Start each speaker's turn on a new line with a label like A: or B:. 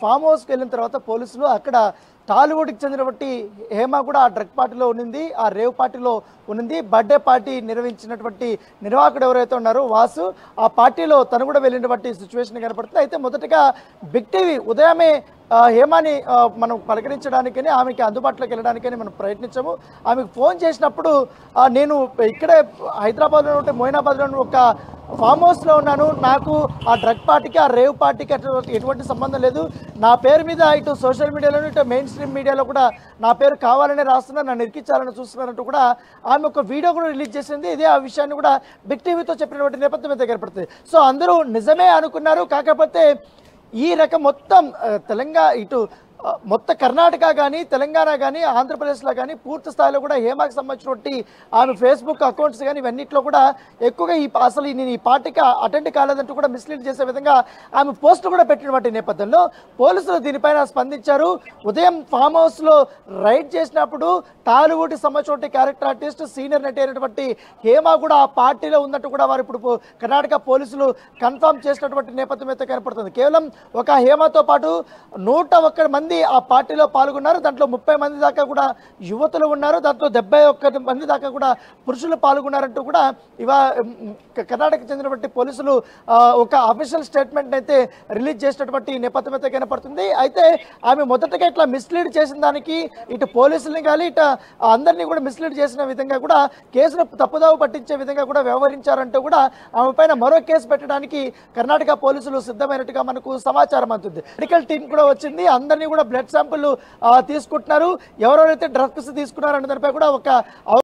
A: Form హౌస్కి వెళ్ళిన తర్వాత పోలీసులు అక్కడ టాలీవుడ్కి చెందినటువంటి హేమ కూడా ఆ డ్రగ్ పార్టీలో ఉన్నింది, ఆ రేవ్ పార్టీలో ఉన్నింది. బర్త్డే పార్టీ నిర్వహించినటువంటి నిర్వాహకుడు ఎవరైతే ఉన్నారో వాసు, ఆ పార్టీలో తను కూడా వెళ్ళినటువంటి సిచ్యువేషన్ కనపడుతుంది. అయితే మొదటగా బిగ్ టీవీ ఉదయమే హేమాని మనం పలకరించడానికని, ఆమెకి అందుబాటులోకి వెళ్ళడానికని మనం ప్రయత్నించాము. ఆమెకు ఫోన్ చేసినప్పుడు నేను ఇక్కడే హైదరాబాద్లో ఉంటే మొయినాబాద్లో ఒక ఫామ్ హౌస్లో ఉన్నాను, నాకు ఆ డ్రగ్ పార్టీకి ఆ రేవ్ పార్టీకి ఎటువంటి సంబంధం లేదు, నా పేరు మీద ఇటు సోషల్ మీడియాలోనూ ఇటు మెయిన్ స్ట్రీమ్ మీడియాలో కూడా నా పేరు కావాలనే రాస్తున్నారు, నన్ను ఇరికించాలని చూస్తున్నారంటూ కూడా ఆమె ఒక వీడియో కూడా రిలీజ్ చేసింది. ఇదే ఆ విషయాన్ని కూడా బిగ్ టీవీతో చెప్పినటువంటి నేపథ్యం అయితే కనపడుతుంది. సో అందరూ నిజమే అనుకున్నారు. కాకపోతే ఈ రకం మొత్తం తెలంగాణ ఇటు మొత్తం కర్ణాటక కానీ తెలంగాణ కానీ ఆంధ్రప్రదేశ్లో కానీ పూర్తి స్థాయిలో కూడా హేమాకి సంబంధించినటువంటి ఆమె ఫేస్బుక్ అకౌంట్స్ కానీ ఇవన్నిట్లో కూడా ఎక్కువగా అసలు నేను ఈ పార్టీకి అటెండ్ కాలేదంటూ కూడా మిస్లీడ్ చేసే విధంగా ఆమె పోస్టులు కూడా పెట్టినటువంటి నేపథ్యంలో పోలీసులు దీనిపైన స్పందించారు. ఉదయం ఫామ్ హౌస్లో రైడ్ చేసినప్పుడు టాలీవుడ్కి సంబంధించిన క్యారెక్టర్ ఆర్టిస్ట్ సీనియర్ నటి అయినటువంటి హేమ కూడా ఆ పార్టీలో ఉన్నట్టు కూడా వారు ఇప్పుడు కర్ణాటక పోలీసులు కన్ఫర్మ్ చేసినటువంటి నేపథ్యం అయితే కనపడుతుంది. కేవలం ఒక హేమతో పాటు 101 మంది ఆ పార్టీలో పాల్గొన్నారు. దాంట్లో 30 మంది దాకా కూడా యువతులు ఉన్నారు, దాంట్లో 71 మంది దాకా కూడా పురుషులు పాల్గొన్నారంటూ కూడా కర్ణాటకకు చెందినటువంటి పోలీసులు ఒక అఫీషియల్ స్టేట్మెంట్ అయితే రిలీజ్ చేసినటువంటి నేపథ్యం అయితే కనపడుతుంది. అయితే ఆమె మొదటగా ఇట్లా మిస్లీడ్ చేసిన దానికి ఇటు పోలీసుల్ని కానీ ఇటు అందరినీ కూడా మిస్లీడ్ చేసిన విధంగా కూడా కేసును తప్పుదావు పట్టించే విధంగా కూడా వ్యవహరించారంటూ కూడా ఆమె పైన మరో కేసు పెట్టడానికి కర్ణాటక పోలీసులు సిద్ధమైనట్టుగా మనకు సమాచారం అందుతుంది. మెడికల్ టీం కూడా వచ్చింది, అందరినీ కూడా బ్లడ్ శాంపుల్ తీసుకుంటున్నారు. ఎవరెవరైతే డ్రగ్స్ తీసుకున్నారనే దానిపై కూడా ఒక